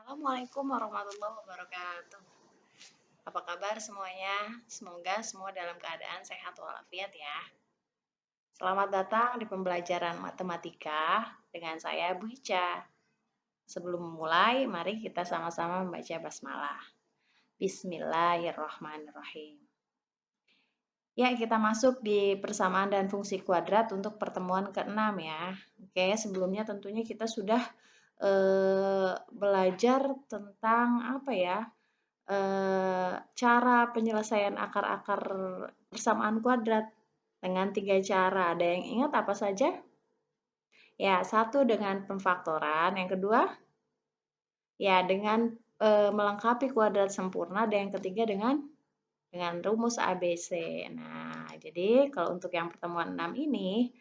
Assalamualaikum warahmatullahi wabarakatuh. Apa kabar semuanya? Semoga semua dalam keadaan sehat walafiat ya. Selamat datang di pembelajaran matematika dengan saya Bu Ica. Sebelum memulai, mari kita sama-sama membaca basmalah. Bismillahirrahmanirrahim. Ya, kita masuk di persamaan dan fungsi kuadrat untuk pertemuan ke-6 ya. Oke, sebelumnya tentunya kita sudah belajar tentang apa ya? Cara penyelesaian akar-akar persamaan kuadrat dengan 3 cara. Ada yang ingat apa saja? Ya, satu dengan pemfaktoran, yang kedua ya dengan melengkapi kuadrat sempurna, dan yang ketiga dengan rumus ABC. Nah, jadi kalau untuk yang pertemuan 6 ini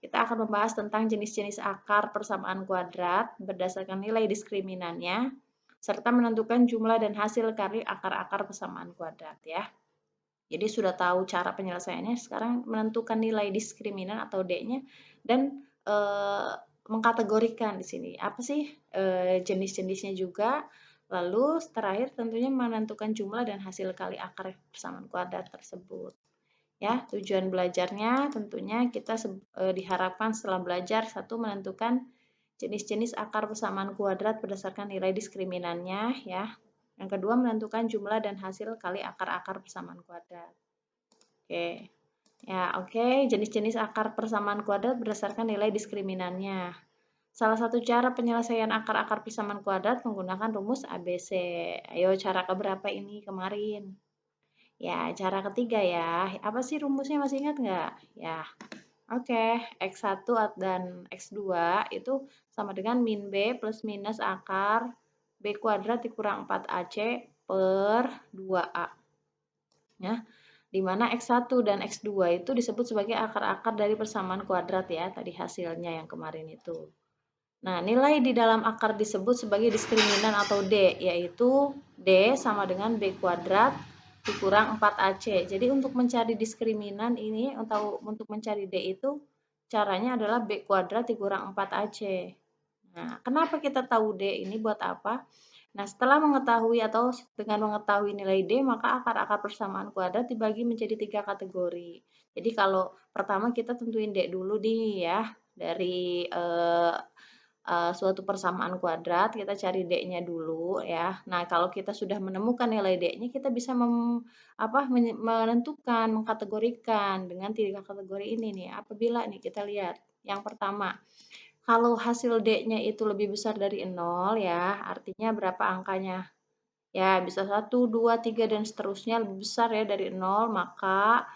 kita akan membahas tentang jenis-jenis akar persamaan kuadrat berdasarkan nilai diskriminannya serta menentukan jumlah dan hasil kali akar-akar persamaan kuadrat ya. Jadi sudah tahu cara penyelesaiannya, sekarang menentukan nilai diskriminan atau D-nya dan mengkategorikan di sini. Apa sih jenis-jenisnya juga. Lalu terakhir tentunya menentukan jumlah dan hasil kali akar persamaan kuadrat tersebut. Ya, tujuan belajarnya tentunya kita diharapkan setelah belajar satu menentukan jenis-jenis akar persamaan kuadrat berdasarkan nilai diskriminannya ya. Yang kedua menentukan jumlah dan hasil kali akar-akar persamaan kuadrat. Oke. Ya, oke. Jenis-jenis akar persamaan kuadrat berdasarkan nilai diskriminannya. Salah satu cara penyelesaian akar-akar persamaan kuadrat menggunakan rumus ABC. Ayo, cara keberapa ini kemarin? Ya, cara ketiga ya. Apa sih rumusnya, masih ingat nggak? Ya, oke. X1 dan X2 itu sama dengan min B plus minus akar B kuadrat dikurang 4AC per 2A. Ya, di mana X1 dan X2 itu disebut sebagai akar-akar dari persamaan kuadrat ya, tadi hasilnya yang kemarin itu. Nah, nilai di dalam akar disebut sebagai diskriminan atau D, yaitu D sama dengan B kuadrat dikurang 4AC. Jadi untuk mencari diskriminan ini, atau untuk mencari D itu, caranya adalah B kuadrat dikurang 4AC. Nah, kenapa kita tahu D ini buat apa? Nah, setelah mengetahui atau dengan mengetahui nilai D, maka akar-akar persamaan kuadrat dibagi menjadi 3 kategori. Jadi kalau pertama kita tentuin D dulu nih ya, dari suatu persamaan kuadrat, kita cari D-nya dulu ya. Nah, kalau kita sudah menemukan nilai D-nya, kita bisa menentukan, mengkategorikan dengan 3 kategori ini nih. Apabila nih kita lihat, yang pertama, kalau hasil D-nya itu lebih besar dari 0 ya, artinya berapa angkanya? Ya, bisa 1, 2, 3, dan seterusnya lebih besar ya dari 0, maka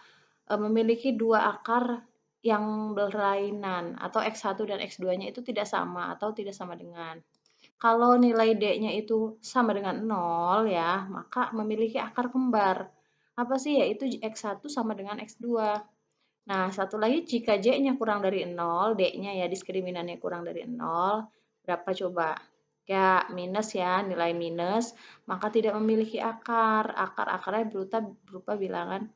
memiliki 2 akar yang berlainan atau X1 dan X2-nya itu tidak sama atau tidak sama dengan. Kalau nilai D-nya itu sama dengan 0 ya, maka memiliki akar kembar. Apa sih? Yaitu X1 sama dengan X2. Nah, satu lagi jika J-nya kurang dari 0, D-nya ya diskriminannya kurang dari 0, berapa coba? Ya, minus ya, nilai minus, maka tidak memiliki akar. Akar-akarnya berupa bilangan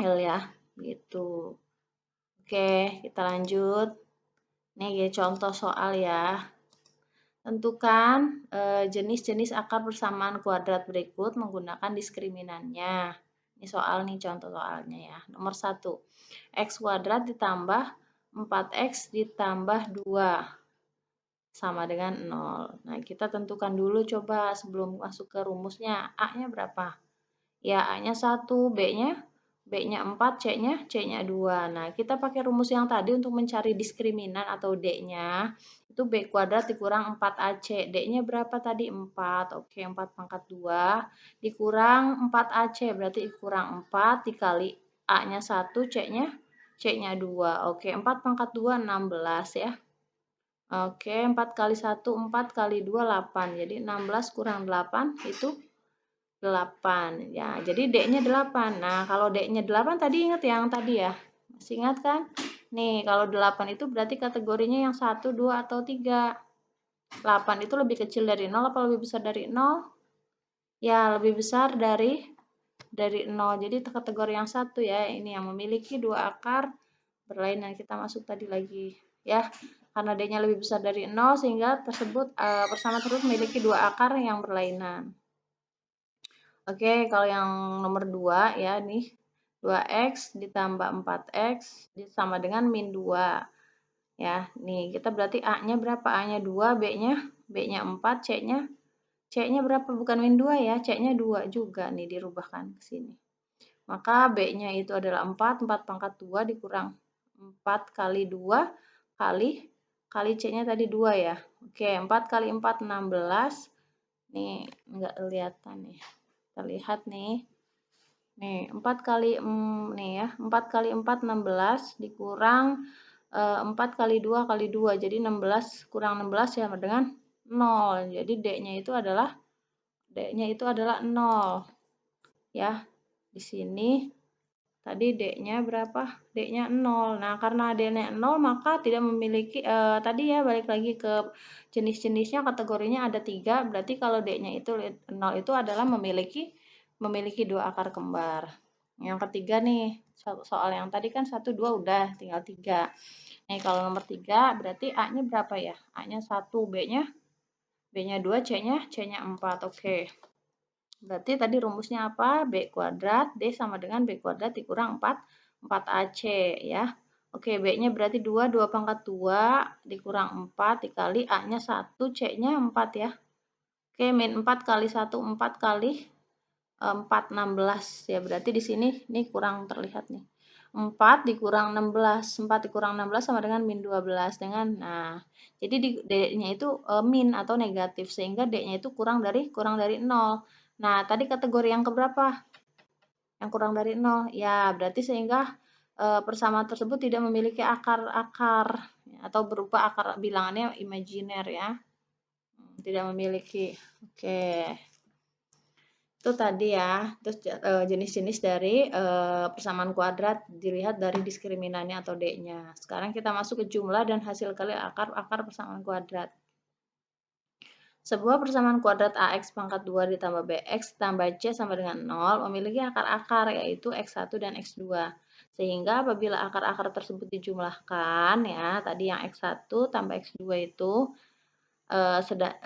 L ya, gitu. Oke, kita lanjut. Nih ya, contoh soal ya. Tentukan jenis-jenis akar persamaan kuadrat berikut menggunakan diskriminannya. Ini soal nih, contoh soalnya ya. Nomor 1, X kuadrat ditambah 4X ditambah 2 sama dengan 0. Nah, kita tentukan dulu coba sebelum masuk ke rumusnya. A-nya berapa? Ya, A-nya 1, B-nya 4, C-nya 2. Nah, kita pakai rumus yang tadi untuk mencari diskriminan atau D-nya. Itu B kuadrat dikurang 4AC. D-nya berapa tadi? 4. Oke, 4 pangkat 2 dikurang 4AC. Berarti dikurang 4 dikali A-nya 1, C-nya 2. Oke, 4 pangkat 2, 16 ya. Oke, 4 kali 1, 4 kali 2, 8. Jadi 16 kurang 8 itu 8. Ya, jadi D-nya 8. Nah, kalau D-nya 8 tadi ingat yang tadi ya? Masih ingat kan? Nih, kalau 8 itu berarti kategorinya yang 1, 2, atau 3. 8 itu lebih kecil dari 0 apa lebih besar dari 0? Ya, lebih besar dari 0. Jadi kategori yang 1 ya, ini yang memiliki 2 akar berlainan. Kita masuk tadi lagi ya. Karena D-nya lebih besar dari 0 sehingga persamaan tersebut memiliki dua akar yang berlainan. Oke, kalau yang nomor 2 ya nih, 2x ditambah 4x sama dengan min 2. Ya, nih kita berarti A-nya berapa? A-nya 2, B-nya 4, C-nya berapa? Bukan min 2 ya, C-nya 2 juga nih dirubahkan ke sini. Maka B-nya itu adalah 4 pangkat 2 dikurang 4 kali 2 kali C-nya tadi 2 ya. Oke, 4 kali 4 16. Nih, enggak kelihatan nih. Kita lihat nih. Nih, 4 kali nih ya, 4 kali 4 16 dikurang 4 kali 2 kali 2. Jadi 16 kurang 16 sama dengan 0. Jadi D-nya itu adalah 0. Ya. Di sini tadi D-nya berapa? D-nya 0. Nah, karena D-nya 0 maka tidak memiliki tadi ya balik lagi ke jenis-jenisnya, kategorinya ada 3. Berarti kalau D-nya itu 0 itu adalah memiliki dua akar kembar. Yang ketiga nih, soal yang tadi kan 1 2 udah, tinggal 3. Nih kalau nomor 3 berarti A-nya berapa ya? A-nya 1, B-nya 2, C-nya 4. Oke. Berarti tadi rumusnya apa? B kuadrat D sama dengan B kuadrat dikurang 4AC ya. Oke, B-nya berarti 2 pangkat 2 dikurang 4 dikali A-nya 1, C-nya 4 ya. Oke, min 4 kali 1, 4 kali 4, 16 ya. Berarti di sini nih kurang terlihat nih. 4 dikurang 16, 4 dikurang 16 sama dengan min 12 dengan jadi D-nya itu min atau negatif sehingga D-nya itu kurang dari 0. Nah, tadi kategori yang keberapa? Yang kurang dari 0. Ya, berarti sehingga persamaan tersebut tidak memiliki akar-akar atau berupa akar bilangannya imajiner ya. Tidak memiliki. Oke. Itu tadi ya. Terus jenis-jenis dari persamaan kuadrat dilihat dari diskriminannya atau D-nya. Sekarang kita masuk ke jumlah dan hasil kali akar persamaan kuadrat. Sebuah persamaan kuadrat AX pangkat 2 ditambah BX tambah C sama dengan 0 memiliki akar-akar yaitu X1 dan X2. Sehingga apabila akar-akar tersebut dijumlahkan ya, tadi yang X1 tambah X2 itu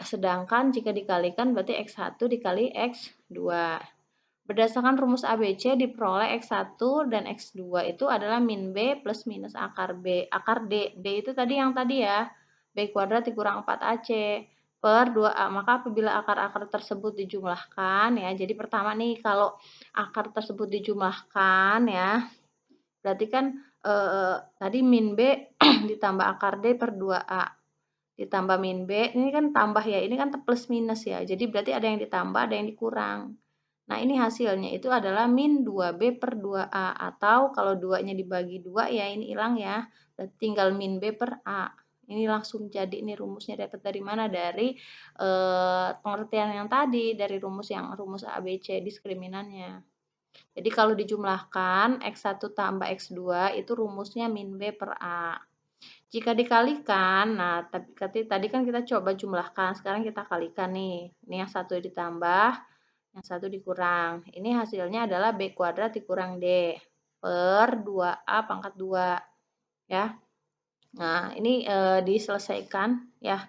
sedangkan jika dikalikan berarti X1 dikali X2. Berdasarkan rumus ABC diperoleh X1 dan X2 itu adalah min B plus minus akar B. Akar D. D itu tadi yang tadi ya. B kuadrat dikurang 4AC per 2A. Maka apabila akar-akar tersebut dijumlahkan ya. Jadi pertama nih kalau akar tersebut dijumlahkan ya. Berarti kan tadi min B ditambah akar D per 2A. Ditambah min B. Ini kan tambah ya. Ini kan plus minus ya. Jadi berarti ada yang ditambah ada yang dikurang. Nah, ini hasilnya itu adalah min 2B per 2A. Atau kalau 2-nya dibagi 2 ya ini hilang ya. Berarti tinggal min B per A. Ini langsung jadi, ini rumusnya dapat dari mana? Dari pengertian yang tadi, dari rumus ABC diskriminannya. Jadi kalau dijumlahkan X1 tambah X2 itu rumusnya min B per A. Jika dikalikan, nah tadi kan kita coba jumlahkan, sekarang kita kalikan nih. Ini yang 1 ditambah, yang 1 dikurang. Ini hasilnya adalah B kuadrat dikurang D per 2A pangkat 2. Ya. Nah, ini diselesaikan ya.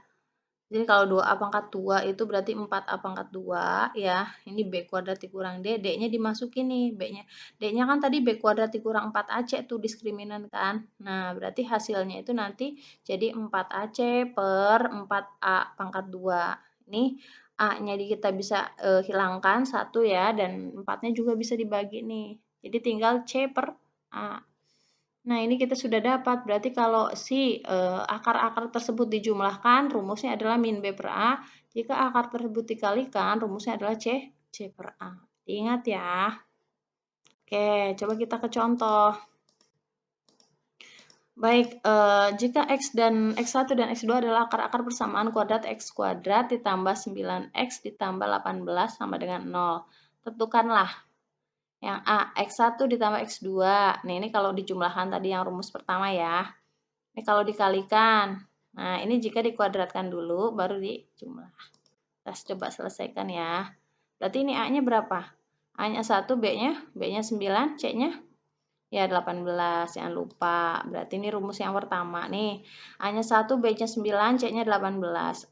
Jadi kalau 2A pangkat 2 itu berarti 4A pangkat 2 ya. Ini B kuadrat dikurang D, D-nya dimasukin nih, B-nya. D-nya kan tadi B kuadrat dikurang 4AC tuh diskriminan kan. Nah, berarti hasilnya itu nanti jadi 4AC per 4A pangkat 2. Ini A-nya kita bisa hilangkan 1 ya, dan 4-nya juga bisa dibagi nih. Jadi tinggal C per A. Nah, ini kita sudah dapat. Berarti kalau si akar-akar tersebut dijumlahkan, rumusnya adalah min B per A. Jika akar tersebut dikalikan, rumusnya adalah C per A. Diingat ya. Oke, coba kita ke contoh. Baik, jika X1 dan X2 adalah akar-akar persamaan kuadrat X kuadrat ditambah 9X ditambah 18 sama dengan 0. Tentukanlah yang A, X1 ditambah X2. Nah, ini kalau dijumlahkan tadi yang rumus pertama ya. Ini kalau dikalikan. Nah, ini jika dikuadratkan dulu, baru dijumlah. Kita coba selesaikan ya. Berarti ini A-nya berapa? A-nya 1, B-nya 9, C-nya? Ya, 18, jangan lupa. Berarti ini rumus yang pertama nih. A-nya 1, B-nya 9, C-nya 18.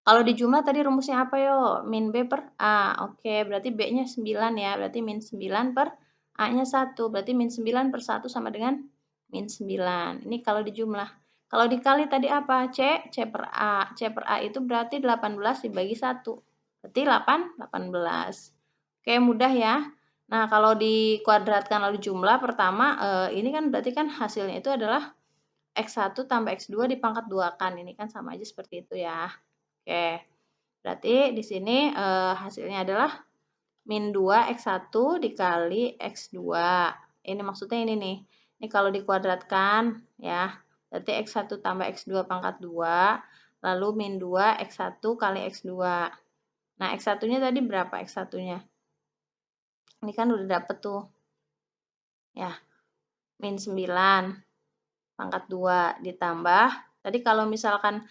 Kalau di jumlah tadi rumusnya apa yo? Min B per A. Oke, berarti B-nya 9 ya. Berarti min 9 per A-nya 1. Berarti min 9 per 1 sama dengan min 9. Ini kalau di jumlah. Kalau dikali tadi apa? C per A. C per A itu berarti 18 dibagi 1. Berarti 18. Oke, mudah ya. Nah, kalau dikuadratkan lalu jumlah pertama, ini kan berarti kan hasilnya itu adalah X1 tambah X2 dipangkat 2 kan. Ini kan sama aja seperti itu ya. Oke. Berarti di sini hasilnya adalah min 2 X1 dikali X2. Ini maksudnya ini nih. Ini kalau dikuadratkan ya. Berarti X1 tambah X2 pangkat 2. Lalu min 2 X1 kali X2. Nah, X1-nya tadi berapa X1-nya? Ini kan udah dapet tuh. Ya, min 9 pangkat 2 ditambah. Tadi kalau misalkan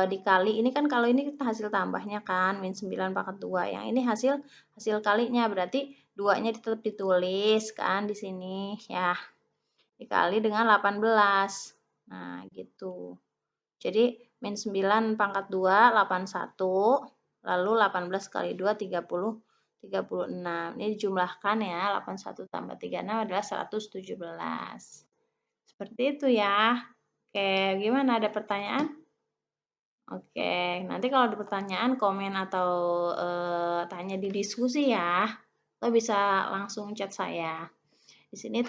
dikali, ini kan kalau ini hasil tambahnya kan, min 9 pangkat 2. Yang ini hasil kalinya, berarti 2-nya tetap ditulis kan di sini ya. Dikali dengan 18. Nah, gitu. Jadi min 9 pangkat 2, 81. Lalu 18 kali 2, 36. Ini dijumlahkan ya, 81 tambah 36 adalah 117. Seperti itu ya. Oke, gimana? Ada pertanyaan? Oke, nanti kalau ada pertanyaan, komen atau tanya di diskusi ya. Lo bisa langsung chat saya. Di sini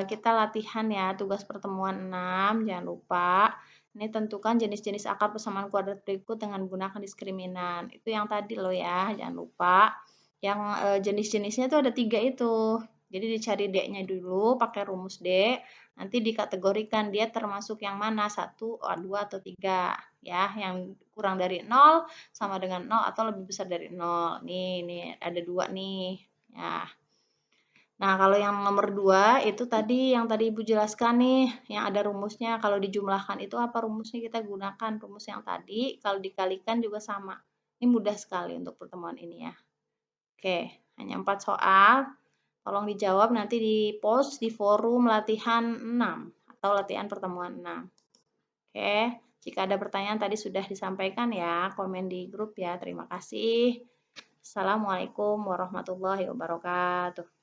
kita latihan ya, tugas pertemuan 6, jangan lupa. Ini tentukan jenis-jenis akar persamaan kuadrat berikut dengan menggunakan diskriminan. Itu yang tadi loh ya, jangan lupa. Yang jenis-jenisnya itu ada 3 itu. Jadi dicari D-nya dulu pakai rumus D, nanti dikategorikan dia termasuk yang mana, 1, 2, atau 3. Ya, yang kurang dari 0 sama dengan 0 atau lebih besar dari 0. Nih ada 2 nih. Ya. Nah, kalau yang nomor 2 itu tadi yang tadi Ibu jelaskan nih, yang ada rumusnya. Kalau dijumlahkan itu apa rumusnya kita gunakan rumus yang tadi, kalau dikalikan juga sama. Ini mudah sekali untuk pertemuan ini ya. Oke, hanya 4 soal. Tolong dijawab nanti di post di forum latihan 6 atau latihan pertemuan 6. Oke, jika ada pertanyaan tadi sudah disampaikan ya, komen di grup ya. Terima kasih. Assalamualaikum warahmatullahi wabarakatuh.